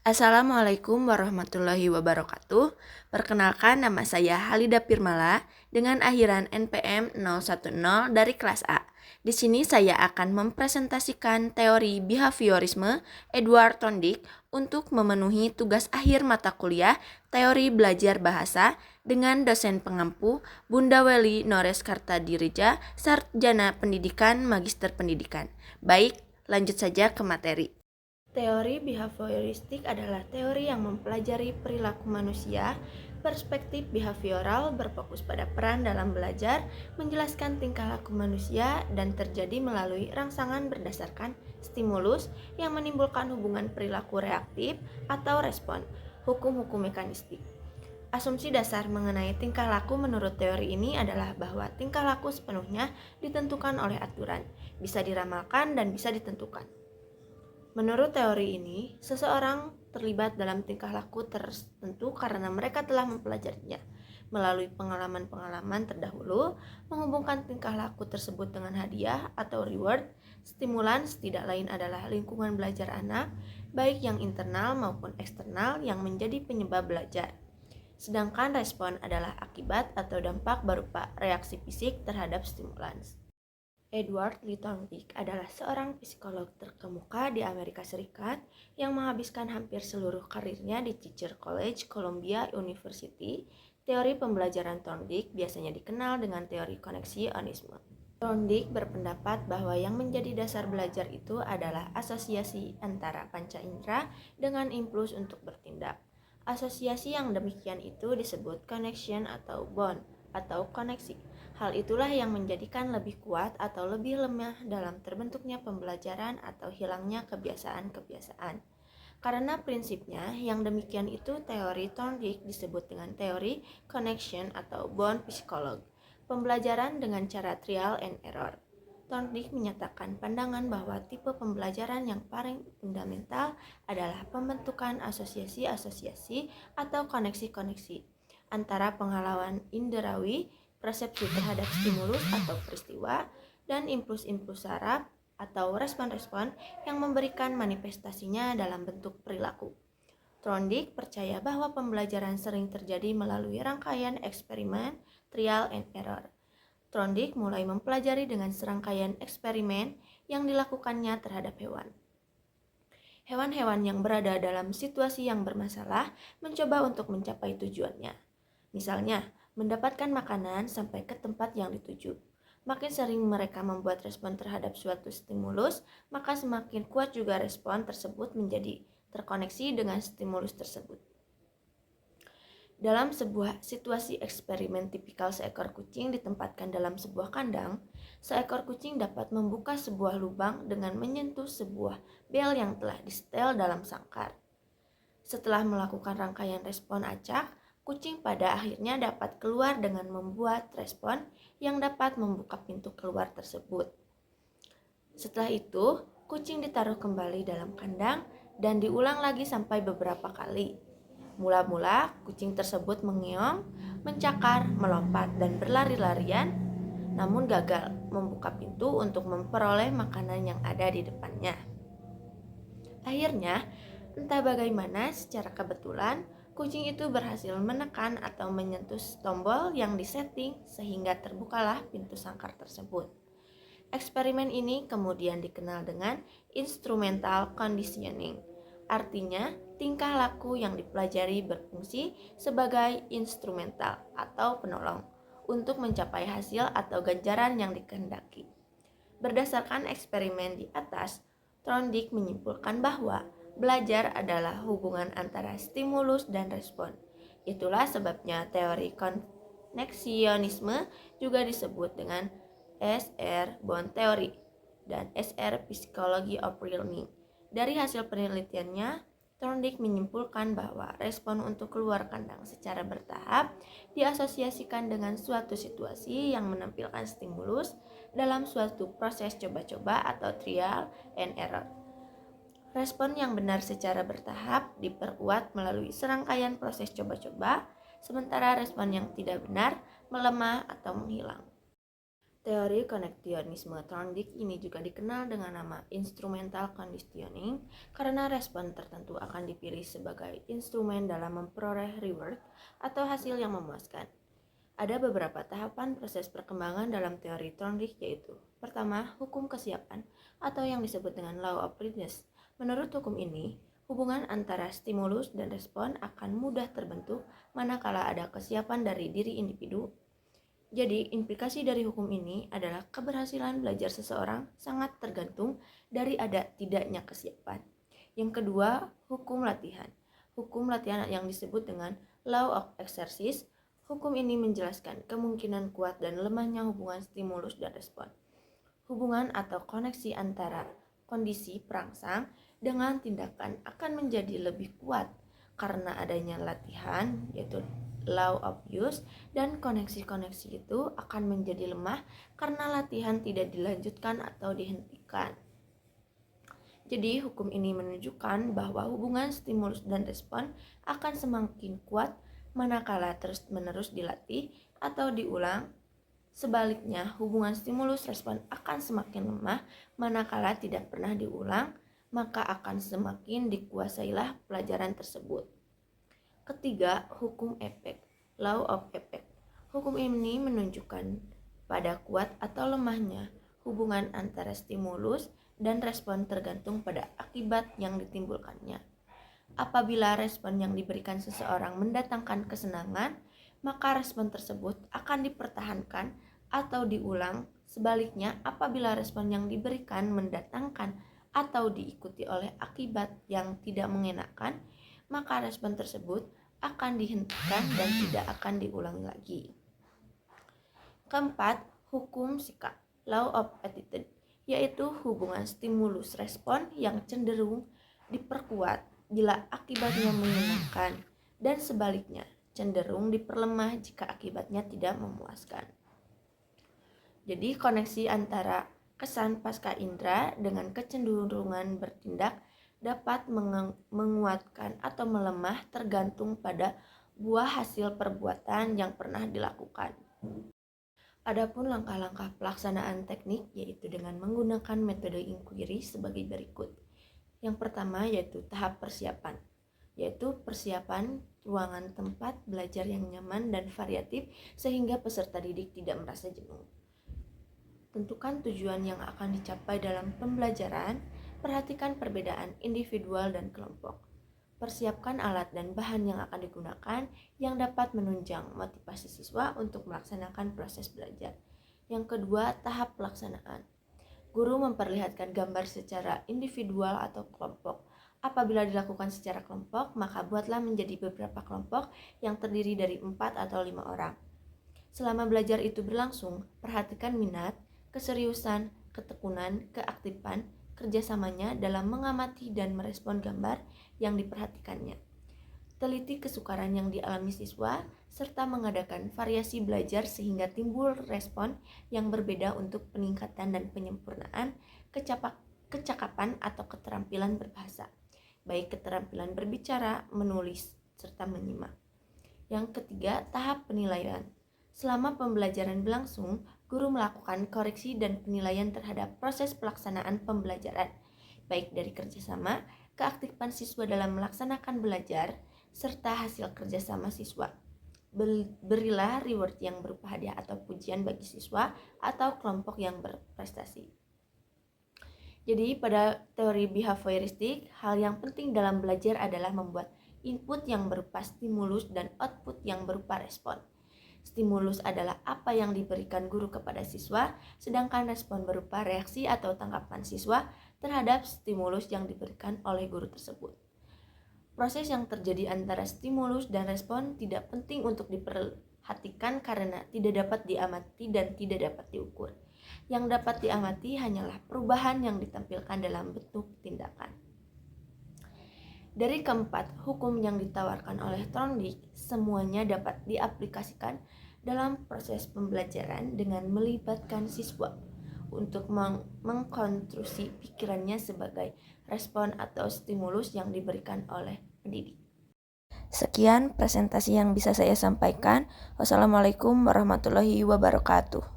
Assalamualaikum warahmatullahi wabarakatuh. Perkenalkan, nama saya Halida Pirmala dengan akhiran NPM 010 dari kelas A. Di sini saya akan mempresentasikan teori behaviorisme Edward Thorndike untuk memenuhi tugas akhir mata kuliah teori belajar bahasa dengan dosen pengampu Bunda Weli Nores Kartadirija, Sarjana Pendidikan, Magister Pendidikan. Baik, lanjut saja ke materi. Teori behavioristik adalah teori yang mempelajari perilaku manusia. Perspektif behavioral berfokus pada peran dalam belajar, menjelaskan tingkah laku manusia, dan terjadi melalui rangsangan berdasarkan stimulus yang menimbulkan hubungan perilaku reaktif atau respon. Hukum-hukum mekanistik. Asumsi dasar mengenai tingkah laku menurut teori ini adalah bahwa tingkah laku sepenuhnya ditentukan oleh aturan, bisa diramalkan dan bisa ditentukan. Menurut teori ini, seseorang terlibat dalam tingkah laku tertentu karena mereka telah mempelajarinya. Melalui pengalaman-pengalaman terdahulu, menghubungkan tingkah laku tersebut dengan hadiah atau reward, stimulan tidak lain adalah lingkungan belajar anak, baik yang internal maupun eksternal yang menjadi penyebab belajar. Sedangkan respon adalah akibat atau dampak berupa reaksi fisik terhadap stimulans. Edward Lee Thorndike adalah seorang psikolog terkemuka di Amerika Serikat yang menghabiskan hampir seluruh karirnya di Teacher College, Columbia University. Teori pembelajaran Thorndike biasanya dikenal dengan teori koneksionisme. Thorndike berpendapat bahwa yang menjadi dasar belajar itu adalah asosiasi antara panca indera dengan impuls untuk bertindak. Asosiasi yang demikian itu disebut connection atau bond atau koneksi. Hal itulah yang menjadikan lebih kuat atau lebih lemah dalam terbentuknya pembelajaran atau hilangnya kebiasaan-kebiasaan. Karena prinsipnya yang demikian itu, teori Thorndike disebut dengan teori connection atau bond psikolog. Pembelajaran dengan cara trial and error. Thorndike menyatakan pandangan bahwa tipe pembelajaran yang paling fundamental adalah pembentukan asosiasi-asosiasi atau koneksi-koneksi antara pengalaman inderawi, persepsi terhadap stimulus atau peristiwa, dan impuls-impuls saraf atau respon-respon yang memberikan manifestasinya dalam bentuk perilaku. Thorndike percaya bahwa pembelajaran sering terjadi melalui rangkaian eksperimen, trial and error. Thorndike mulai mempelajari dengan serangkaian eksperimen yang dilakukannya terhadap hewan. Hewan-hewan yang berada dalam situasi yang bermasalah mencoba untuk mencapai tujuannya. Misalnya, mendapatkan makanan sampai ke tempat yang dituju. Makin sering mereka membuat respon terhadap suatu stimulus, maka semakin kuat juga respon tersebut menjadi terkoneksi dengan stimulus tersebut. Dalam sebuah situasi eksperimen tipikal, seekor kucing ditempatkan dalam sebuah kandang. Seekor kucing dapat membuka sebuah lubang dengan menyentuh sebuah bel yang telah disetel dalam sangkar. Setelah melakukan rangkaian respon acak, kucing pada akhirnya dapat keluar dengan membuat respon yang dapat membuka pintu keluar tersebut. Setelah itu, kucing ditaruh kembali dalam kandang dan diulang lagi sampai beberapa kali. Mula-mula, kucing tersebut mengeong, mencakar, melompat, dan berlari-larian, namun gagal membuka pintu untuk memperoleh makanan yang ada di depannya. Akhirnya, entah bagaimana, secara kebetulan, kucing itu berhasil menekan atau menyentuh tombol yang disetting sehingga terbukalah pintu sangkar tersebut. Eksperimen ini kemudian dikenal dengan instrumental conditioning. Artinya, tingkah laku yang dipelajari berfungsi sebagai instrumental atau penolong untuk mencapai hasil atau ganjaran yang dikehendaki. Berdasarkan eksperimen di atas, Thorndike menyimpulkan bahwa belajar adalah hubungan antara stimulus dan respon. Itulah sebabnya teori koneksionisme juga disebut dengan SR Bond Theory dan SR Psychology of Learning. Dari hasil penelitiannya, Thorndike menyimpulkan bahwa respon untuk keluar kandang secara bertahap diasosiasikan dengan suatu situasi yang menampilkan stimulus dalam suatu proses coba-coba atau trial and error. Respon yang benar secara bertahap diperkuat melalui serangkaian proses coba-coba, sementara respon yang tidak benar melemah atau menghilang. Teori koneksionisme Thorndike ini juga dikenal dengan nama instrumental conditioning karena respon tertentu akan dipilih sebagai instrumen dalam memperoleh reward atau hasil yang memuaskan. Ada beberapa tahapan proses perkembangan dalam teori Thorndike, yaitu pertama, hukum kesiapan atau yang disebut dengan law of readiness. Menurut hukum ini, hubungan antara stimulus dan respon akan mudah terbentuk manakala ada kesiapan dari diri individu. Jadi, implikasi dari hukum ini adalah keberhasilan belajar seseorang sangat tergantung dari ada tidaknya kesiapan. Yang kedua, hukum latihan. Hukum latihan yang disebut dengan law of exercise. Hukum ini menjelaskan kemungkinan kuat dan lemahnya hubungan stimulus dan respon. Hubungan atau koneksi antara kondisi perangsang dengan tindakan akan menjadi lebih kuat karena adanya latihan, yaitu law of use, dan koneksi-koneksi itu akan menjadi lemah karena latihan tidak dilanjutkan atau dihentikan. Jadi hukum ini menunjukkan bahwa hubungan stimulus dan respon akan semakin kuat manakala terus-menerus dilatih atau diulang. Sebaliknya, hubungan stimulus respon akan semakin lemah manakala tidak pernah diulang, maka akan semakin dikuasailah pelajaran tersebut. Ketiga, hukum efek, law of effect. Hukum ini menunjukkan pada kuat atau lemahnya hubungan antara stimulus dan respon tergantung pada akibat yang ditimbulkannya. Apabila respon yang diberikan seseorang mendatangkan kesenangan, maka respon tersebut akan dipertahankan atau diulang. Sebaliknya, apabila respon yang diberikan mendatangkan atau diikuti oleh akibat yang tidak mengenakan, maka respon tersebut akan dihentikan dan tidak akan diulangi lagi. Keempat, hukum sikap, law of attitude, yaitu hubungan stimulus respon yang cenderung diperkuat bila akibatnya menyenangkan dan sebaliknya cenderung diperlemah jika akibatnya tidak memuaskan. Jadi koneksi antara kesan pasca indera dengan kecenderungan bertindak dapat menguatkan atau melemah tergantung pada buah hasil perbuatan yang pernah dilakukan. Adapun langkah-langkah pelaksanaan teknik yaitu dengan menggunakan metode inquiry sebagai berikut. Yang pertama yaitu tahap persiapan, yaitu persiapan ruangan tempat belajar yang nyaman dan variatif sehingga peserta didik tidak merasa jenuh. Tentukan tujuan yang akan dicapai dalam pembelajaran, perhatikan perbedaan individual dan kelompok. Persiapkan alat dan bahan yang akan digunakan yang dapat menunjang motivasi siswa untuk melaksanakan proses belajar. Yang kedua, tahap pelaksanaan. Guru memperlihatkan gambar secara individual atau kelompok. Apabila dilakukan secara kelompok, maka buatlah menjadi beberapa kelompok yang terdiri dari 4 atau 5 orang. Selama belajar itu berlangsung, perhatikan minat, keseriusan, ketekunan, keaktifan, kerjasamanya dalam mengamati dan merespon gambar yang diperhatikannya. Teliti kesukaran yang dialami siswa, serta mengadakan variasi belajar sehingga timbul respon yang berbeda untuk peningkatan dan penyempurnaan kecakapan atau keterampilan berbahasa, baik keterampilan berbicara, menulis, serta menyimak. Yang ketiga, tahap penilaian. Selama pembelajaran berlangsung, guru melakukan koreksi dan penilaian terhadap proses pelaksanaan pembelajaran, baik dari kerjasama, keaktifan siswa dalam melaksanakan belajar, serta hasil kerjasama siswa. Berilah reward yang berupa hadiah atau pujian bagi siswa atau kelompok yang berprestasi. Jadi pada teori behavioristik, hal yang penting dalam belajar adalah membuat input yang berupa stimulus dan output yang berupa respon. Stimulus adalah apa yang diberikan guru kepada siswa, sedangkan respon berupa reaksi atau tanggapan siswa terhadap stimulus yang diberikan oleh guru tersebut. Proses yang terjadi antara stimulus dan respon tidak penting untuk diperhatikan karena tidak dapat diamati dan tidak dapat diukur. Yang dapat diamati hanyalah perubahan yang ditampilkan dalam bentuk tindakan. Dari keempat hukum yang ditawarkan oleh Thorndike, semuanya dapat diaplikasikan dalam proses pembelajaran dengan melibatkan siswa untuk mengkonstruksi pikirannya sebagai respon atau stimulus yang diberikan oleh pendidik. Sekian presentasi yang bisa saya sampaikan. Wassalamualaikum warahmatullahi wabarakatuh.